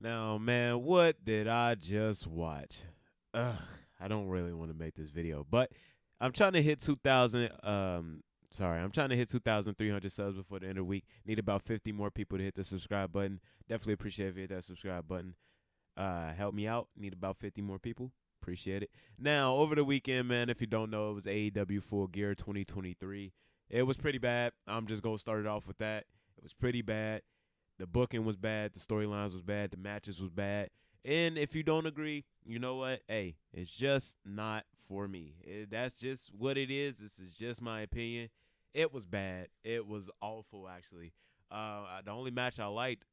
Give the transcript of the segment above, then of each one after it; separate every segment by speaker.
Speaker 1: Now, man, what did I just watch? Ugh, I don't really want to make this video, but I'm trying to hit 2,000. I'm trying to hit 2,300 subs before the end of the week. Need about 50 more people to hit the subscribe button. Definitely appreciate if you hit that subscribe button. Help me out. Need about 50 more people. Appreciate it. Now, over the weekend, man, if you don't know, it was AEW Full Gear 2023. It was pretty bad. I'm just going to start it off with that. It was pretty bad. The booking was bad. The storylines was bad. The matches was bad. And if you don't agree, you know what? Hey, it's just not for me. That's just what it is. This is just my opinion. It was bad. It was awful, actually. The only match I liked,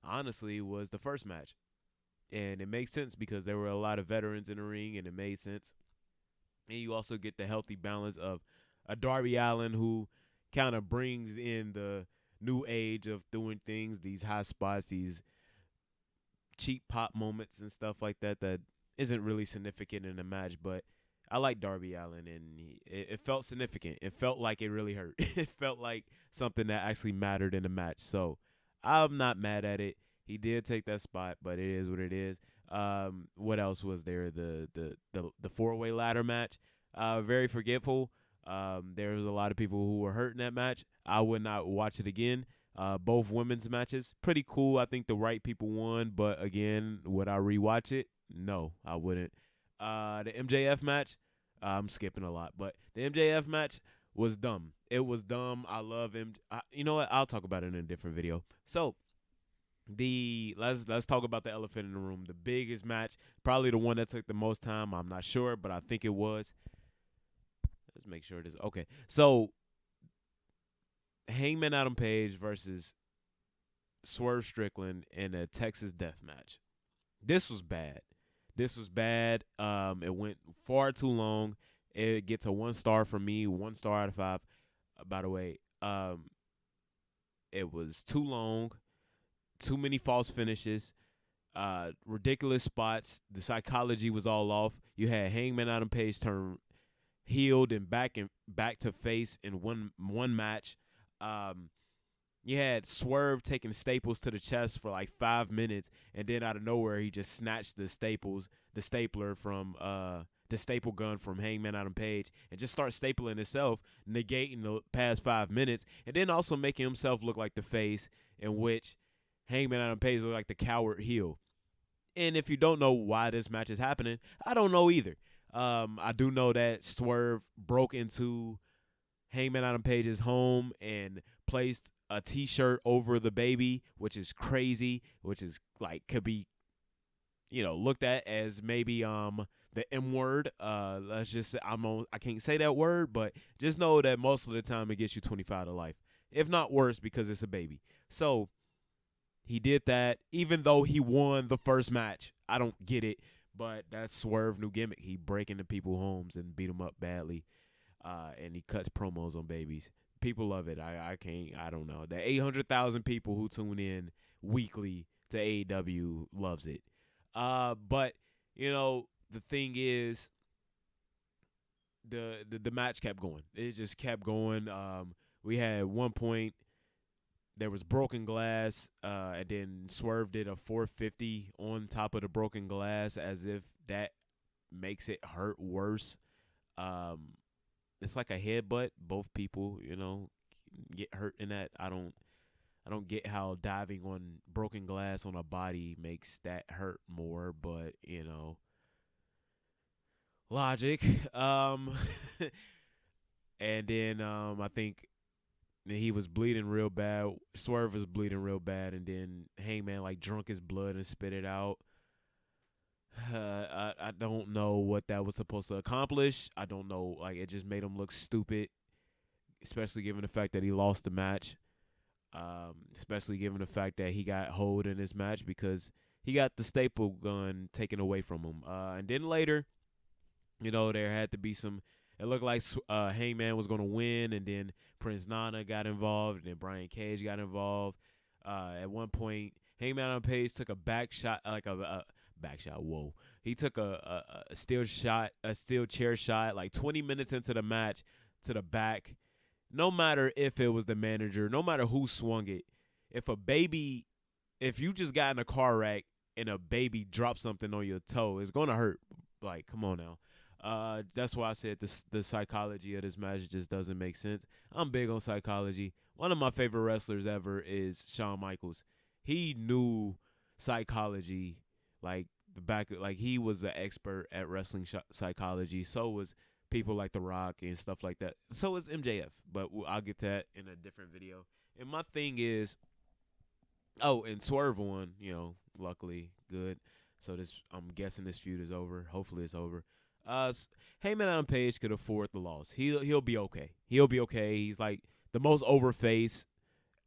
Speaker 1: honestly, was the first match. And it makes sense because there were a lot of veterans in the ring, and it made sense. And you also get the healthy balance of a Darby Allin who kind of brings in the new age of doing things, these high spots, these cheap pop moments and stuff like that that isn't really significant in the match. But I like Darby Allin, and it felt significant. It felt like it really hurt. It felt like something that actually mattered in the match. So I'm not mad at it. He did take that spot, but it is what it is. What else was there? The 4-way ladder match. Very forgetful. There was a lot of people who were hurt in that match. I would not watch it again. Both women's matches, pretty cool. I think the right people won, but again, would I rewatch it? No, I wouldn't. The MJF match, I'm skipping a lot, but the MJF match was dumb. It was dumb. I love him. You know what? I'll talk about it in a different video. So let's talk about the elephant in the room. The biggest match, probably the one that took the most time. I'm not sure, but I think it was. Let's make sure it is okay. So Hangman Adam Page versus Swerve Strickland in a Texas death match. This was bad. This was bad. It went far too long. It gets a 1 star from me, 1 star out of 5. By the way, it was too long, too many false finishes, ridiculous spots. The psychology was all off. You had Hangman Adam Page turn healed and back to face in one match. You had Swerve taking staples to the chest for like 5 minutes, and then out of nowhere he just snatched the stapler from the staple gun from Hangman Adam Page, and just start stapling himself, negating the past 5 minutes, and then also making himself look like the face, in which Hangman Adam Page looked like the coward heel. And if you don't know why this match is happening, I don't know either. I do know that Swerve broke into Hangman Adam Page's home and placed a T-shirt over the baby, which is crazy, which is like could be, looked at as maybe the M word. Let's just say I can't say that word, but just know that most of the time it gets you 25 to life, if not worse, because it's a baby. So he did that, even though he won the first match. I don't get it, but that's Swerve new gimmick. He break into people's homes and beat them up badly, and he cuts promos on babies. People love it. I can't. I don't know. The 800,000 people who tune in weekly to AEW loves it. But the thing is, the match kept going. It just kept going. We had one point there was broken glass, and then Swerve did a 450 on top of the broken glass, as if that makes it hurt worse. It's like a headbutt. Both people, get hurt in that. I don't get how diving on broken glass on a body makes that hurt more, but logic. And then I think he was bleeding real bad. Swerve was bleeding real bad, and then Hangman like drunk his blood and spit it out. I don't know what that was supposed to accomplish. I don't know. Like, it just made him look stupid, especially given the fact that he lost the match. Especially given the fact that he got hold in this match because he got the staple gun taken away from him. And then later, there had to be some. It looked like Hangman was going to win, and then Prince Nana got involved, and then Brian Cage got involved. At one point, Hangman on Page took a back shot, like a back shot. Whoa! He took a steel chair shot, like 20 minutes into the match, to the back. No matter if it was the manager, no matter who swung it, if you just got in a car wreck and a baby drops something on your toe, it's gonna hurt. Like, come on now. That's why I said the psychology of this match just doesn't make sense. I'm big on psychology. One of my favorite wrestlers ever is Shawn Michaels. He knew psychology, like like he was an expert at wrestling psychology. So was people like The Rock and stuff like that. So is MJF, but I'll get to that in a different video. And my thing is, oh, and Swerve won, luckily, good. So I'm guessing this feud is over. Hopefully it's over. Heyman Adam Page could afford the loss. He'll be okay. He'll be okay. He's like the most over face,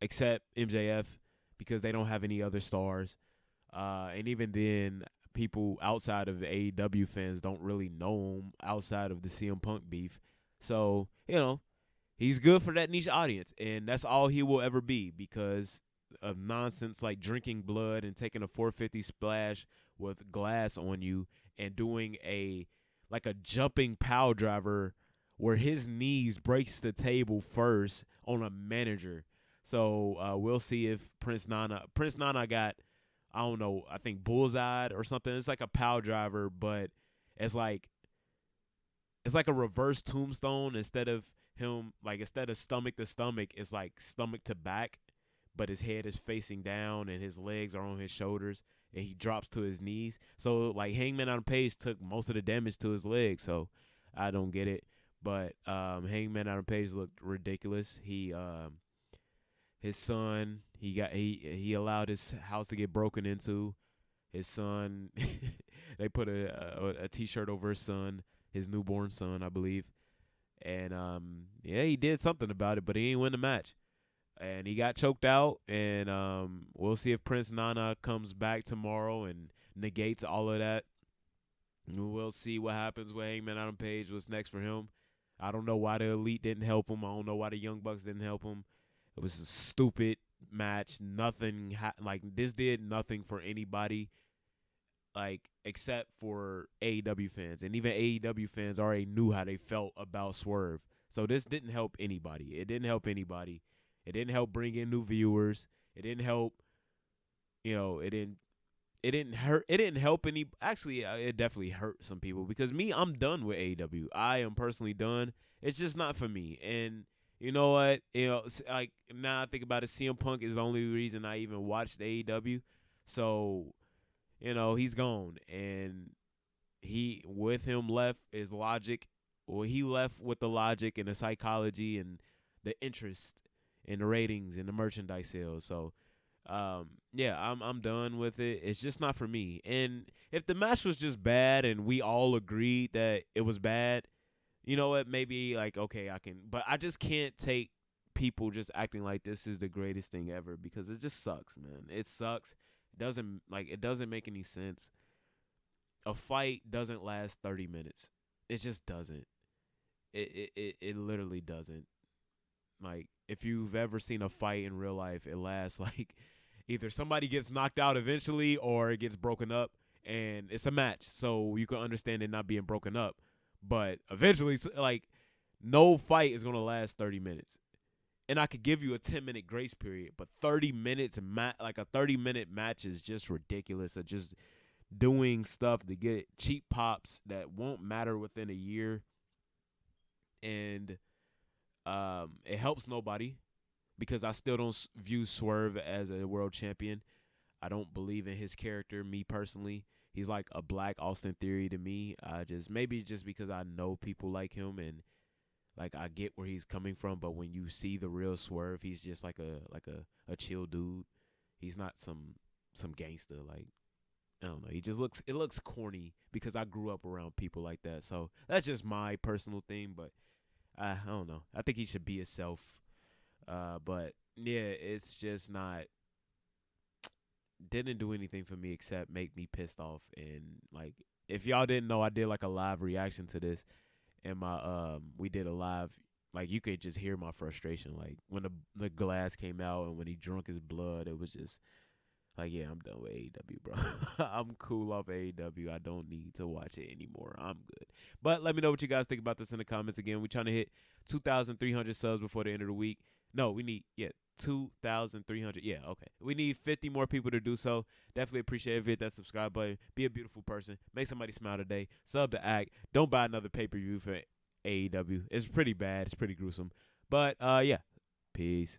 Speaker 1: except MJF, because they don't have any other stars. And even then, people outside of AEW fans don't really know him outside of the CM Punk beef. So, he's good for that niche audience, and that's all he will ever be because of nonsense like drinking blood and taking a 450 splash with glass on you and doing a jumping power driver where his knees breaks the table first on a manager. So we'll see if Prince Nana got, I don't know, I think bullseyed or something. It's like a power driver, but it's like a reverse tombstone. Instead of stomach to stomach, it's like stomach to back, but his head is facing down and his legs are on his shoulders and he drops to his knees. So like Hangman Adam Page took most of the damage to his legs, so I don't get it. But Hangman Adam Page looked ridiculous. His son, he allowed his house to get broken into. His son, they put a T-shirt over his son, his newborn son, I believe. And he did something about it, but he didn't win the match. And he got choked out, and we'll see if Prince Nana comes back tomorrow and negates all of that. We'll see what happens with Hangman Adam Page, what's next for him. I don't know why the Elite didn't help him. I don't know why the Young Bucks didn't help him. It was a stupid match. Nothing this did nothing for anybody, except for AEW fans. And even AEW fans already knew how they felt about Swerve. So this didn't help anybody. It didn't help anybody. It didn't help bring in new viewers. It didn't help, it didn't hurt. It didn't help any. Actually, it definitely hurt some people because I'm done with AEW. I am personally done. It's just not for me. And you know what? Now I think about it, CM Punk is the only reason I even watched AEW. So, he's gone. And with him left is logic. Well, he left with the logic and the psychology and the interest and the ratings and the merchandise sales. So, I'm done with it. It's just not for me. And if the match was just bad and we all agreed that it was bad, you know what? Maybe okay, I can. But I just can't take people just acting like this is the greatest thing ever because it just sucks, man. It sucks. It doesn't make any sense. A fight doesn't last 30 minutes. It just doesn't. It literally doesn't. If you've ever seen a fight in real life, it lasts either somebody gets knocked out eventually or it gets broken up, and it's a match, so you can understand it not being broken up. But eventually, no fight is gonna last 30 minutes, and I could give you a 10-minute grace period, but 30 minutes, a 30-minute match is just ridiculous. Of just doing stuff to get cheap pops that won't matter within a year, and it helps nobody because I still don't view Swerve as a world champion. I don't believe in his character, me personally. He's like a black Austin Theory to me. Maybe just because I know people like him and I get where he's coming from, but when you see the real Swerve, he's just like a chill dude. He's not some gangster. I don't know. It looks corny because I grew up around people like that. So that's just my personal thing, but I don't know. I think he should be himself. But yeah, it's just not. Didn't do anything for me except make me pissed off. And if y'all didn't know, I did a live reaction to this, and we did a live. You could just hear my frustration. When the glass came out and when he drunk his blood, it was just yeah, I'm done with AEW, bro. I'm cool off AEW. I don't need to watch it anymore. I'm good. But let me know what you guys think about this in the comments. Again, we're trying to hit 2,300 subs before the end of the week. No, we need 2,300. Yeah, okay. We need 50 more people to do so. Definitely appreciate it. Hit that subscribe button. Be a beautiful person. Make somebody smile today. Sub to Act. Don't buy another pay-per-view for AEW. It's pretty bad. It's pretty gruesome. But yeah, peace.